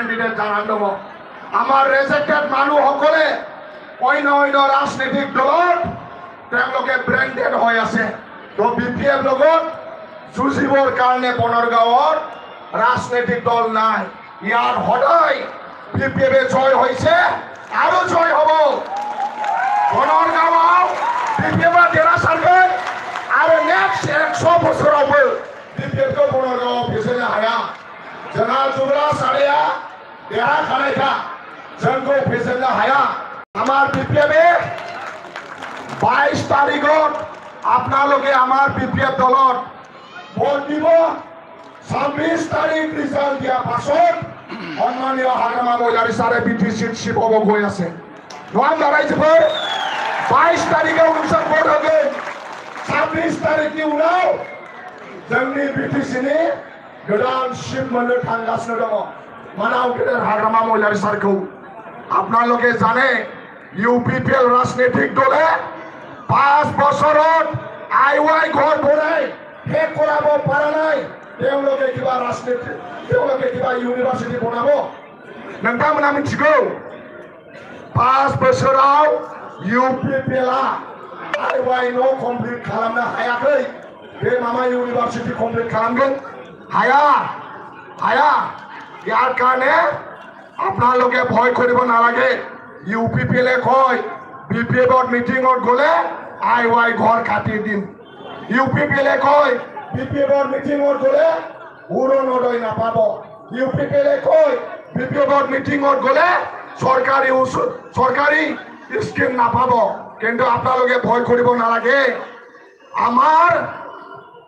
candidate জানান দব আমাৰ ৰেজেক্টেড মানুহসকলে অন্য অন্য ৰাজনৈতিক দলত তেওঁলোকে ব্ৰেণ্ডেড হৈ আছে তো BPF লগত যুঁজিবৰ কাৰণে বনৰগাঁৱৰ ৰাজনৈতিক দল নাই ইয়াত সদায় BPF জয় হৈছে আৰু জয় হ'ব বনৰগাঁৱত BPF ডেৰা চাৰ্ভে আৰু নেক্সট 100 বছৰাवबो BPF को বনৰগাঁৱত ফেसनो हाया जोंहा जुब्रा सारिया देहा खानायखा जोंखौ फेजेननो हाया আমাৰ BPF 22 তাৰিখত আপোনালোকে আমাৰ BPF দলত ভোট দিব 26 তাৰিখ ৰিজাল্ট দিয়া পাছত সন্মানীয় হাগ্ৰামা মহিলাৰী ছাৰে BTC চিফ হ'ব গৈ আছে নয় দাঁড়াইছেफोर 22 তাৰিখে অনুষ্ঠান ভোট হবে 26 तारिखनि उनाव जोंनि BTC नि गोदान चिफ मोननो थांगासिनो दङ मानाव गेदेर हाग्रामा महिलारी सारखौ আপোনালোকে জানে UPPL राजनैतिक दले 5 বছৰত IY ঘৰ বনাই শেষ কৰাব পৰা নাই তেওঁলোকে কিবা ৰাজনীতি তেওঁলোকে কিবা ইউনিভাৰ্চিটি বনাব নोंथांमोना मिथिगौ 5 बोसोराव UPPL IY न' कमप्लिट खालामनो हायाखै बे मामा इउनिभार्सिटी कमप्लिट खालामगोन हाया यार কাৰণে আপোনালোকে ভয় কৰিব নালাগে UPPL কয় BPF মিটিংত গলে IY ঘৰ কাটি দিম UPPL কয় BPF মিটিংত গলে উৰণোদয় নাপাব UPPL কয় BPF মিটিংত গলে চৰকাৰী স্কিম নাপাব কিন্তু আপোনালোকে ভয় কৰিব নালাগে আমাৰ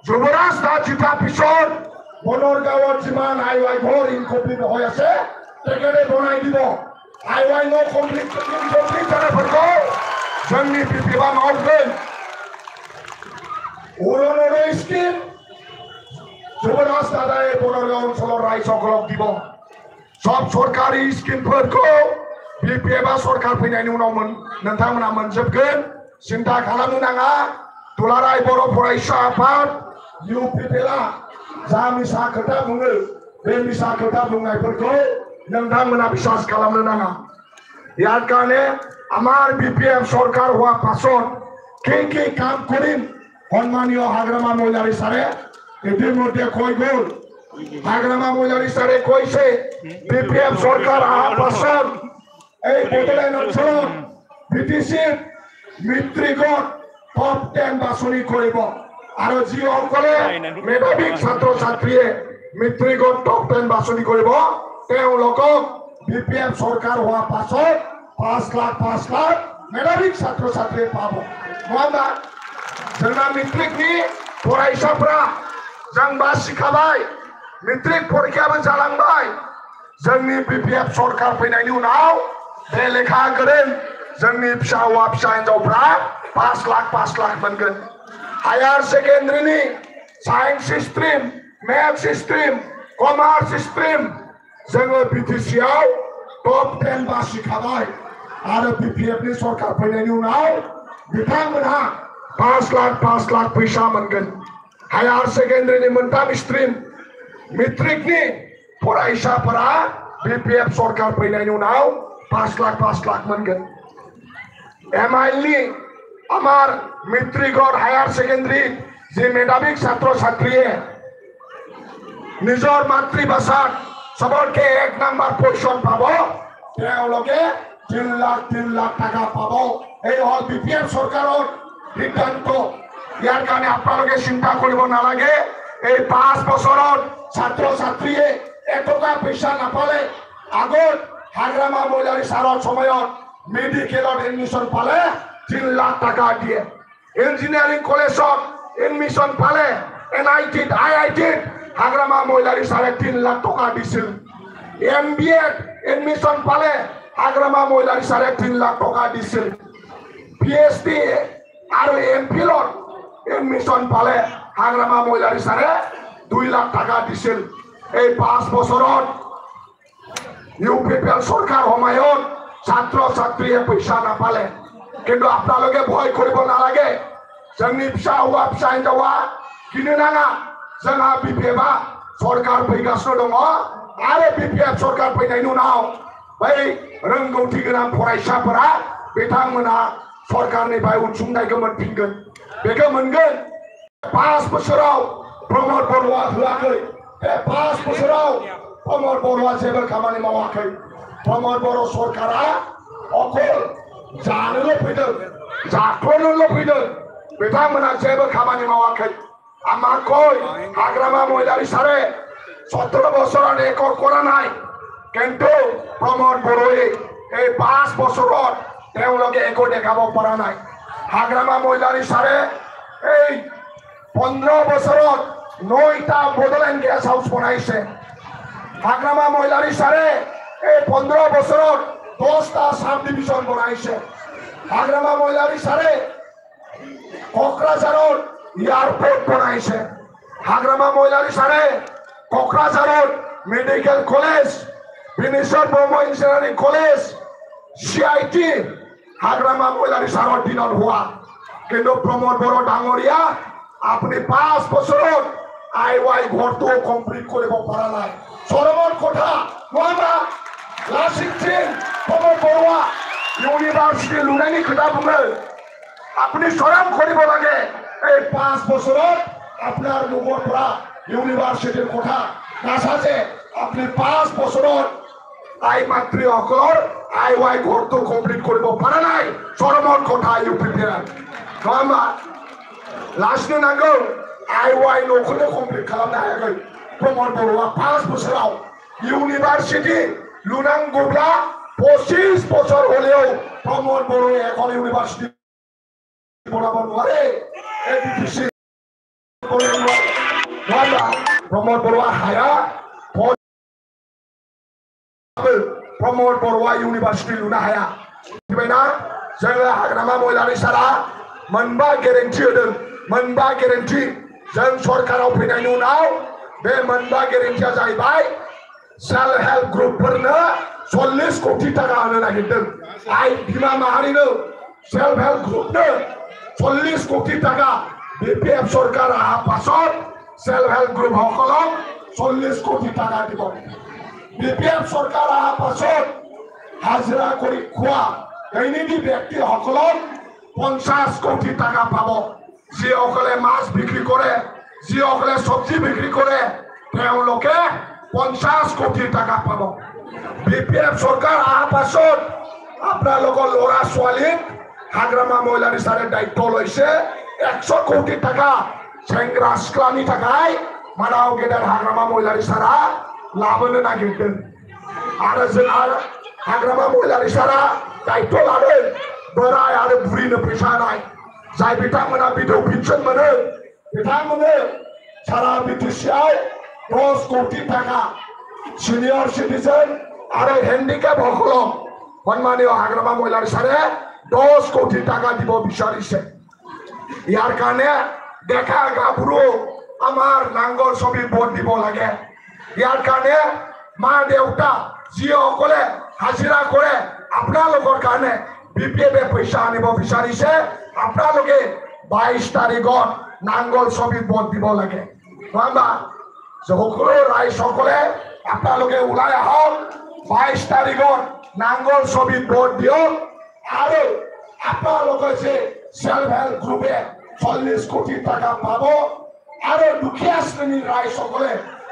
যুৱৰাজ দাস জিতাৰ পিছত বনৰগাঁৱত যিমান IY ঘৰ ইনকমপ্লিট হৈ আছে তেখেতে বনাই দিব IY ন কমপ্লিট জানাফोरखौ जोंनि BPF मावगोन उरणोदय स्किम যুৱৰাজ দাদাই বনৰগাঁও অঞ্চলৰ ৰাইজসকলক দিব सब सरकारि स्किमफोरखौ BPF सरकार फैनायनि उनाव नोंथांमोना मोनजोबगोन सिन्था खालामनो नाङा दुलाराय बर' फरायसा आफाद UPPL जा मिसा खोथा बुङो बे मिसा खोथा बुंनायफोरखौ नोंथांमोना বিশ্বাস खालामनो नाङा ইয়াৰ কাৰণে আমাৰ BPF सरकार হোৱা পাছত কি কাম কৰিম সন্মানীয় হাগ্ৰামা মহিলাৰী ছাৰে ইতিমধ্যে কৈ গ'ল হাগ্ৰামা মহিলাৰী ছাৰে কৈছে BPF सरकार অহাৰ পাছত এই বড়োলেণ্ড অঞ্চলত BTC মেট্ৰিকত টপ 10 বাছনি কৰিব আৰু যিসকলে মেধাৱী ছাত্ৰ ছাত্ৰীয়ে মেট্ৰিকত টপ 10 বাছনি কৰিব তেওঁলোকক BPF सरकार হোৱা পাছত 5 লাখ মেধাৱী ছাত্ৰ ছাত্ৰী পাব নবা जोंना मेट्रिकनि फरायसाफ्रा जों बासिखाबाय मेट्रिक परीक्षाबो जालांबाय जोंनि BPF सरकार फैनायनि उनाव बे लेखा गोरों जोंनि फिसा हौवा फिसा हिनजावफ्रा 5 लाख मोनगोन हायर सेकेन्डारिनि science stream maths stream commerce stream जोङो BTC आव टप 10 बासिखाबाय आरो BPF नि सरकार फैनायनि उनाव बिथांमोनहा 5 लाख फैसा मोनगोन हायर सेकेन्डारिनि मोनथाम स्ट्रीम मेट्रिकनि फरायसाफोरा BPF सरकार फैनायनि उनाव 5 लाख मोनगोन MIL नि আমাৰ মেট্ৰিকৰ হায়াৰ সেকেন্ডাৰী যে মেধাৱী ছাত্ৰ ছাত্ৰীয়ে নিজৰ মাতৃভাষাত সবৰকে 1 নম্বৰ পজিশন পাব তেওঁলোকে 3 লাখ টাকা পাব এই হল BPF চৰকাৰৰ সিদ্ধান্ত ইয়াৰ কাৰণে আপোনালোকে চিন্তা কৰিব নালাগে এই 5 বছৰত ছাত্ৰ ছাত্ৰীয়ে এটকা পইচা নাপালে আগত হাগ্ৰামা মহিলাৰী ছাৰৰ সময়ত মেডিকেলত এডমিশন পালে 3 লাখ টাকা দিয়ে ইঞ্জিনিয়াৰিং কলেজত এডমিশন পালে NIT IIT হাগ্ৰামা মহিলাৰী ছাৰে 3 লাখ টকা দিছিল MBA এডমিশন পালে হাগ্ৰামা মহিলাৰী ছাৰে 3 লাখ টকা দিছিল PhD আৰু MPhil এডমিশন পালে হাগ্ৰামা মহিলাৰী ছাৰে 2 লাখ টাকা দিছিল এই 5 বছৰত UPPL सरकार সময়ত ছাত্ৰ ছাত্ৰীয়ে পইচা নাপালে কিন্তু আপোনালোকে ভয় কৰিব নালাগে जोंनि फिसा हौवा फिसा हिनजावा गिनो नाङा जोंहा BPF सरकार फैगासिनो दङ आरो बिपिएफ सरकार फैनायनि उनाव बै रोंगौथि गोनां फरायसाफोरा बिथांमोना सरकारनिफ्राय अनसुंथाइखौ मोनफिनगोन बेखौ मोनगोन 5 बोसोराव प्रमोद बर'आ होआखै बे 5 बोसोराव प्रमोद बर'आ जेबो खामानि मावाखै प्रमोद बर' सरकारा अकल जानोल' फैदों जाख्ल'नोल' फैदों बिथांमोना जेबो खामानि मावाखै আমাকৈ হাগ্রামা মহিলার সারে 17 বছর রেকর্ড করা নাই কিন্তু প্রমোদ বড়োয়ে এই 5 বছৰত তেওঁলোকে একো দেখাব পৰা নাই হাগ্ৰামা মহিলাৰ সাৰে এই 15 বছৰত 9টা বদলেন গেছ হাউস বনাইছে হাগ্ৰামা মহিলাৰ সাৰে এই 15 বছৰত 10টা সাব ডিভিশন বনাইছে হাগ্ৰামা মহিলাৰ সাৰে কোকৰাঝাৰৰ এয়াৰপোৰ্ট বনাইছে হাগ্ৰামা মহিলাৰ সাৰে কোকৰাঝাৰৰ মেডিকেল কলেজ বিনেশ্বৰ ব্ৰহ্ম ইঞ্জিনিয়াৰিং কলেজ সিআইটি হাগ্ৰামা মহিলাৰ সাৰৰ দিনত হোৱা কিন্তু প্ৰমোদ বড়ো ডাঙৰীয়া আপুনি 5 বছৰত আইৱাই ঘৰটো কমপ্লিট কৰিব পৰা নাই চৰমৰ কথা নহাবা লাচিত সিং প্ৰমোদ বড়োৱা ইউনিভাৰ্চিটি লুনাইনি खोथा बुङो আপুনি চৰম কৰিব লাগে এই 5 বছৰত আপনাৰ লগৰপৰা ইউনিভাৰ্চিটিৰ কথা নাচাজে আপনি 5 বছৰত আই মাতৃসকলৰ আইৱাই ঘৰটো কমপ্লিট কৰিব পৰা নাই চৰমৰ কথা ইউপিপিআৰ নহাবা লাষ্টে নাগौ আইৱাই নখौनो কমপ্লিট খালামनो हायाखै प्रमोद बर'आ 5 बोसोराव ইউনিভার্সিটি লুনাंगौब्ला 25 বছর হলেও प्रमोद बर'आ এখন ইউনিভার্সিটি বনাব নোৱাৰে এবিপিসি प्रमोद बर'आ हाया प्रमोद बर'आ इउनिभार्सिटी लुनो हाया मिथिबायना जोङो हाग्रामा महिलारि सारा मोनबा गेरेन्टि होदों मोनबा गेरेन्टि जों सरकाराव फैनायनि उनाव बे मोनबा गेरेन्टिया जाहैबाय सेल्फ हेल्प ग्रुपफोरनो 40 कोटी टाका होनो नागिरदों आइ बिमा माहारिनो सेल्फ हेल्प ग्रुपनो 40 कोटी टाका বিপিএফ সরকার আহা পাছত সেলফ হেল্প গ্রুপ সকলক 40 কোটি টাকা দিব বিপিএফ সরকার আহা পাছত হাজিরা কৰি খোৱা দৈনিক ব্যক্তি সকলক 50 কোটি টাকা পাব যিসকলে মাছ বিক্ৰি কৰে যিসকলে সবজি বিক্ৰি কৰে তেওঁলোকে 50 কোটি টাকা পাব বিপিএফ সৰকাৰ আহা পাছত আপোনালোকৰ ল'ৰা ছোৱালীক হাগ্ৰামা মহিলাৰ সাৰে দায়িত্ব লৈছে 100 কোটি টাকা सेंग्रा सिख्लानि थाखाय मानाव गेदेर हाग्रामा महिलारि सारा लाबोनो नागिरदों आरो जोंहा हाग्रामा महिलारि सारा दायित्व लादों बोराय आरो बुरिनो फैसा होनाय जाय बिथांमोना बिधौ पेन्सन मोनो बिथांमोननो सारा बिटिसिआव 10 कोटी टाका सिनियर सिटिजेन आरो हेन्डिकेप সকলক সন্মানীয় হাগ্রামা মহিলাरि सारे 10 कोटी टाका দিব বিচাৰিছে ইয়াৰ কাৰণে দেখা গাভৰু আমাৰ নাংগল ছবি ভোট দিব লাগে ইয়াৰ কাৰণে মা দেউতা যিসকলে হাজিৰা কৰে আপোনালোকৰ কাৰণে বিপিএফে পইচা আনিব বিচাৰিছে আপোনালোকে 22 তাৰিখত নাংগল ছবি ভোট দিব লাগে নবা সকলো ৰাইজসকলে আপোনালোকে ওলাই আহক 22 তাৰিখত নাংগল ছবি ভোট দিয়ক আৰু আপোনালোকে যে সেলফ হেল্প গ্ৰুপে 40 কোটি টাকা পাব আৰু দুখীয়া শ্ৰেণীৰ ৰাইজসকলে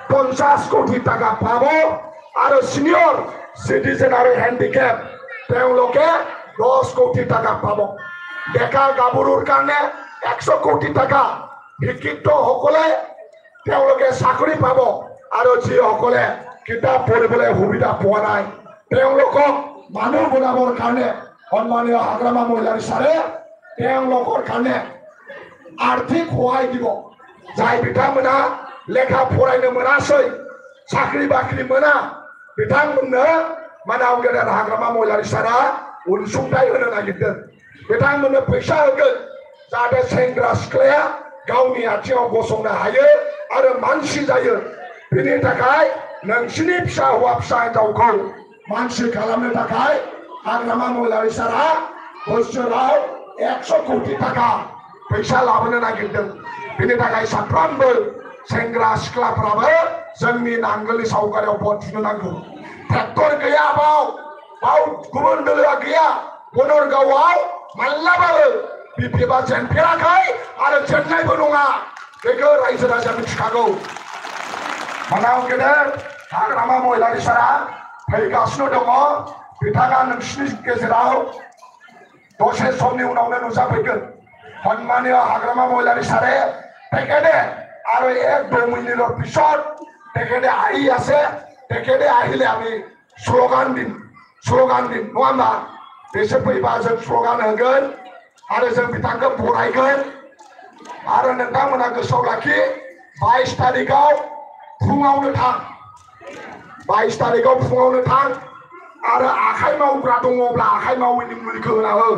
50 কোটি টাকা পাব আৰু সিনিয়ৰ সিটিজেন আৰু হেন্ডিকেপ তেওঁলোকে 10 কোটি টাকা পাব ডেকা গাভৰুৰ কাৰণে 100 কোটি টাকা শিক্ষিত সকলে তেওঁলোকে চাকৰি পাব আৰু যিসকলে কিতাপ পঢ়িবলৈ সুবিধা পোৱা নাই তেওঁলোকক মানুহ বনাবৰ কাৰণে সন্মানীয় হাগ্ৰামা মহিলাৰি সাৰে তেওঁলোকৰ কাৰণে आर्थिक सहाय দিব जाय बिथांमोना लेखा फरायनो मोनासै साख्रि बाख्रि मोना बिथांमोननो मानाव गेदेर हाग्रामा महिलारि सारा अनसुंथाइ होनो नागिरदों बिथांमोननो फैसा होगोन जाहाथे सेंग्रा सिख्लाया गावनि आथिङाव गसंनो हायो आरो मानसि जायो बिनि थाखाय नोंसिनि फिसा हौवा फिसा हिनजावखौ मानसि खालामनो थाखाय हाग्रामा महिलारि सारा बोसोराव 100 कोटी टाका पैसा लाबोनो नागिरदों बिनि थाखाय साफ्रोमबो सेंग्रा सिख्लाफ्राबो जोंनि नांगोलनि सावगारियाव भट थुनो नांगौ ट्रेक्टर गैया बाव गुबुन दोलोआ गैया बनरगावआव माब्लाबाबो बिपिएफआ जेनफेराखै आरो जेननायबो नङा बेखौ रायजो राजाया मिथिखागौ मानाव गेदेर हाग्रामा महिलारि सारा फैगासिनो दङ बिथाङा नोंसिनि गेजेराव दसे समनि उनावनो नुजाफैगोन सन्मानीय हाग्रामा महिलारि सारे তেখেতে আৰু এক দুই মিনিটৰ পিছত তেখেতে আহি আছে তেখেতে আহিলে আমি স্লোগান দিম नङा होमबा बिसोर फैबा जों स्लोगान होगोन आरो जों बिथांखौ बरायगोन आरो नोंथांमोना गोसोआव लाखि 22 तारिखआव फुङावनो थां 22 तारिखआव फुङावनो थां आरो आखाइ मावग्रा दङब्ला आखाइ मावैनि मुलिखौ होना हो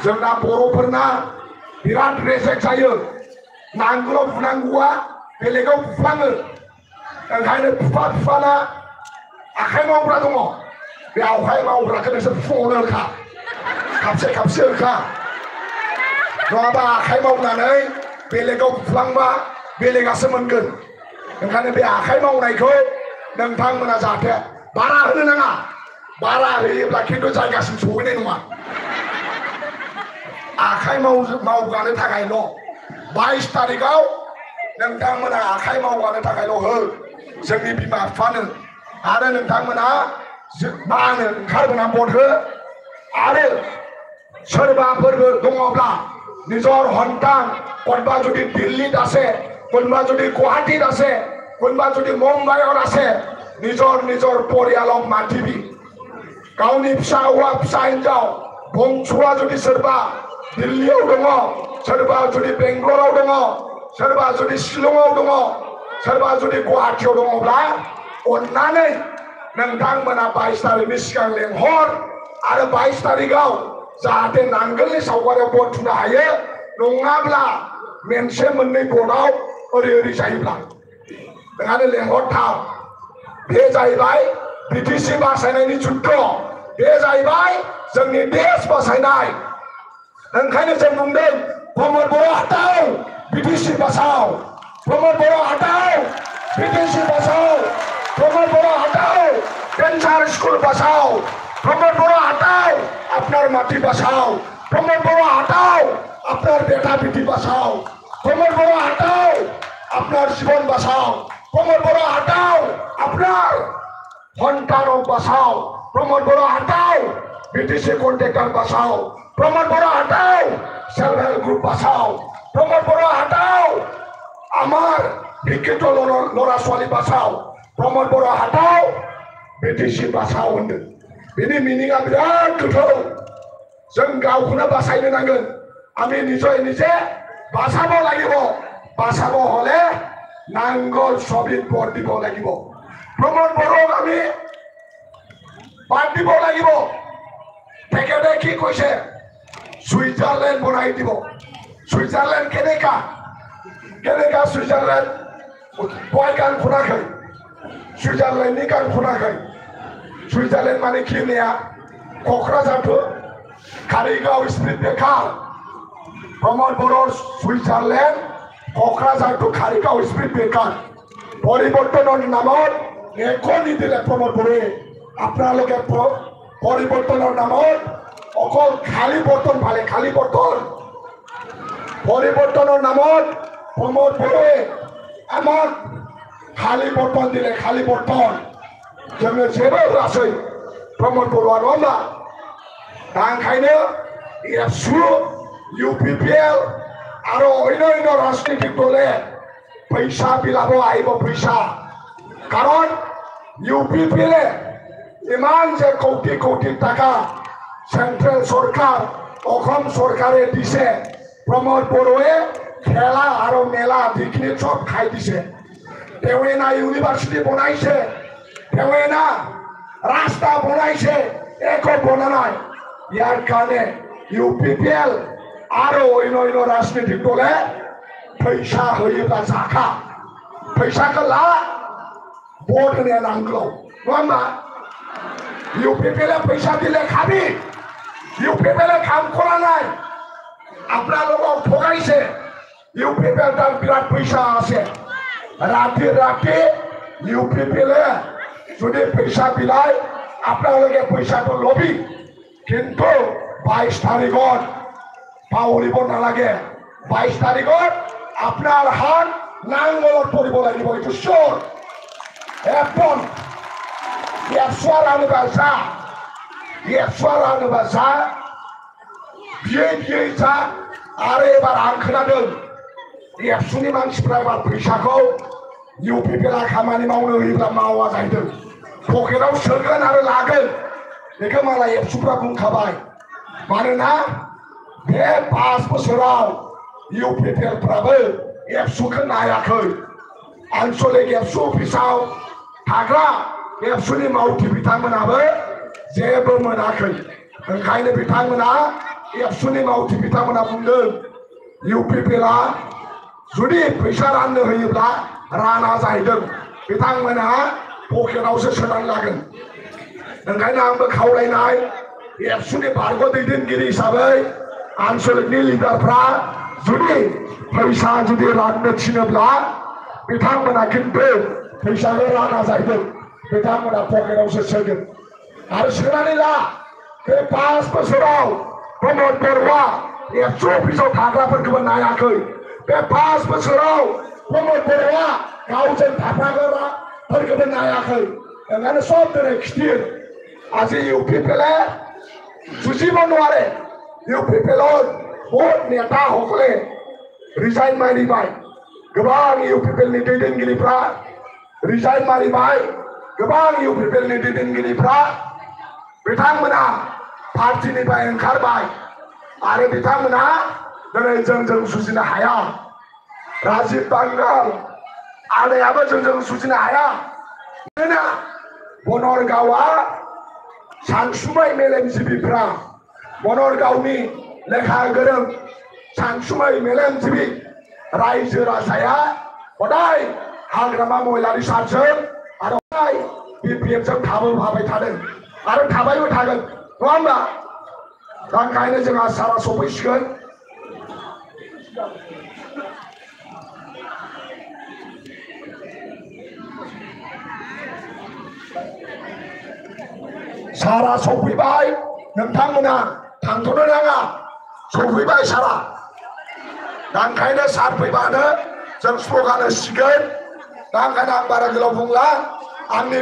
जोंना बर'फोरना बिराद रेजेक्ट जायो नांगोलाव बुनांगौआ बेलेगाव बुफ्लाङो ओंखायनो बिफाना आखाइ मावग्रा दङ बे आखाइ मावग्राखौ नोंसोर फुङावनो होखा खाबसे होखा नङाबा आखाइ मावनानै बेलेगाव बुफ्लांबा बेलेगासो मोनगोन ओंखायनो बे आखाइ मावनायखौ नोंथांमोना जाहाथे बारा होनो नाङा बारा होयोब्ला खिन्थु जायगासिम सहैनाय नङा आखाइ मावगानो थाखायल' 22 तारिखआव नोंथांमोना आखाइ मावगानो थाखायल' हो जोंनि बिमा बिफानो आरो नोंथांमोना मा होनो ओंखारबोना भट हो आरो सोरबाफोरबो दङब्ला নিজৰ সন্তান কোনোবা যদি দিল্লীত আছে কোনোবা যদি গুৱাহাটীত আছে কোনোবা যদি মুম্বাইত আছে নিজৰ পৰিয়ালক মাতিবি गावनि फिसा हौवा फिसा हिनजाव बंसुआ जुदि सोरबा दिल्लीयाव दङ सोरबा जुदि बेंगलराव दङ सोरबा जुदि शिलंआव दङ सोरबा जुदि गुवाहाटीयाव दङब्ला अन्नानै नोंथांमोना 22 तारिखनि सिगां लेंहर आरो 22 तारिखआव जाहाथे नांगोलनि सावगारियाव भट थुनो हायो नङाब्ला मोनसे मोननै भटआव ओरै जायोब्ला ओंखायनो लेंहरथाव बे जाहैबाय बिटिसि बासायनायनि जुद्ध बे जाहैबाय जोंनि देश बासायनाय ओंखायनो जों बुंदों प्रमोद बर' हटाओ बिटिसि बासाओ प्रमोद बर' हटाओ बिटिसि बासाओ प्रमोद बर' हटाओ कैंसर स्कूल बसाओ प्रमोद बर' हटाओ আপনার মাটি বাঁচাও প্রমোদ বড় হটাও আপনার বেটা বেটি বাঁচাও প্রমোদ বড় হটাও আপনার জীবন বাঁচাও প্রমোদ বড় হটাও আপনার সন্তানক বাঁচাও প্রমোদ বড় হটাও বিটিসি কন্ট্রাক্টর বাঁচাও প্রমোদ বড় হটাও সেলফ হেল্প গ্রুপ বাঁচাও প্রমোদ বড় হটাও আমার শিক্ষিত ল'ৰা ছোৱালী বাঁচাও প্রমোদ বড় হটাও বিটিসি বাঁচাও होनदों बेनि मिनिंआ बिराद गोथौ जों गावखौनो बासायनो नांगोन আমি নিজে বাঁচাব লাগিব বাঁচাব হলে নাঙ্গল ছবিত ভোট দিব লাগিব প্রমোদ বড়ক আমি বাদ দিব লাগিব তেখেতে কি কৈছে সুইজারল্যান্ড বনাই দিব সুইজারল্যান্ড কেনেকা সুইজারল্যান্ড বয় গান শুনাখै সুইজারল্যান্ডनि गान শুনাখै सुइजारलैंड माने खिनिया क'क्राझार कारिगाव स्पिड ब्रेकार प्रमोद बर' सुइजारलैंड क'क्राझार कारिगाव स्पिड ब्रेकार परिवर्तনৰ নামত একো নিদিলে प्रमोद बर'য়ে আপোনালোকে পৰিৱৰ্তনৰ নামত অকল খালি বৰ্তন ভালে খালি বৰ্তন পৰিৱৰ্তনৰ নামত प्रमोद बर'য়ে আমাক খালি বৰ্তন দিলে খালি বৰ্তন जोंनो जेबो होआसै प्रमोद बर'आ नङा होमबा दा ओंखायनो एबसु UPPL आरो अन्य राजनीतिक दले पैसा বিলাব আহিব पैसा कारण UPPL ইমান যে কোটি টাকা সেন্ট্রাল সরকার অসম সরকারে দিছে प्रमोद बर'য়ে খেলা আৰু মেলা পিকনিক সব খাই দিছে তেওঁৱে না ইউনিভাৰ্সিটি বনাইছে তেওঁৱে না ৰাস্তা বনাইছে একো বনা নাই ইয়াৰ কাৰণে UPPL आरो अन्य राजनीतिक दले पैसा होयोब्ला जाखा पैसाखौ ला भोट होनाया नांगोलाव नङा होमबा UPPL पैसा दिले खाबি UPPL কাম কৰা নাই আপোনালোকক ঠগাইছে UPPL dan birat पैसा আছে রাতে UPPL যদি पैसा বিলাই আপনাদের पैसा তো লবি কিন্তু 22 তারিখত পাউরিব নালাগে 22 তারিখত আপনার হাত নাঙ্গলত পরিব লাগিব এটো শিওর এখন ইয়াসওয়ারানো বাসা বিয়ে যা आरो एबार आं खोनादों एबसुनि मानसिफ्रा एबार फैसाखौ UPPLआ खामानि मावनो होयोब्ला मावा जाहैदों पकेटाव सोगोन आरो लागोन बेखौ मालाय एबसुफ्रा बुंखाबाय मानोना बे 5 बोसोराव UPPLफ्राबो एबसुखौ नायाखै आनसलिक एबसु अफिसाव थाग्रा एबसुनि मावथि बिथांमोनाबो जेबो मोनाखै ओंखायनो बिथांमोना एबसुनि मावथि बिथांमोना बुंदों UPPLआ जुदि फैसा राननो होयोब्ला राना जाहैदों बिथांमोना पकेटावसो सोनानै लागोन ओंखायनो आंबो खावलायनाय एबसुनि बारग' दैदेनगिरि हिसाबै आनसलिकनि लिडारफ्रा जुदि फैसा जुदि राननो थिनोब्ला बिथांमोना खिन्थु फैसाखौ राना जाहैदों बिथांमोना पकेटावसो सोगोन आरो सोनानै ला बे 5 बोसोराव प्रमोद बरुवा एबसु अफिसाव थाग्राफोरखौबो नायाखै बे 5 बोसोराव प्रमोद बरुवा गावजों थाफाग्राफोरखौबो नायाखै ओंखायनो सब दिनै खिथिर আজি UPPLए जुजिब নোৱাৰে UPPLৰ বহুত नेताসকলে रिजाइन मारिबाय गोबां UPPLनि दैदेनगिरिफ्रा रिजाइन मारिबाय गोबां UPPLनि दैदेनगिरिफ्रा बिथांमोना पार्टीनिफ्राय ओंखारबाय आरो बिथांमोना दिनै जोंजों जुजिनो हाया राजीव बांगाल आदायाबो जोंजों जुजिनो हाया मानोना बनरगावआ सानसुमै मेलेमजिबिफ्रा बनरगावनि लेखा गोरों सानसुमै मेलेमजिबि रायजो राजाया हदाय हाग्रामा महिलारि सारजों आरो हदाय BPFजों थाबोफाबाय थादों आरो थाबायबो थागोन नङा होमबा दा ओंखायनो जोंहा सारा सफैसिगोन सारा सफैबाय नोंथांमोना थांथ'नो नाङा सफैबाय सारा दा ओंखायनो सार फैबानो जों स्ल'गान होसिगोन दा ओंखायनो आं बारा गोलाव बुंला आंनि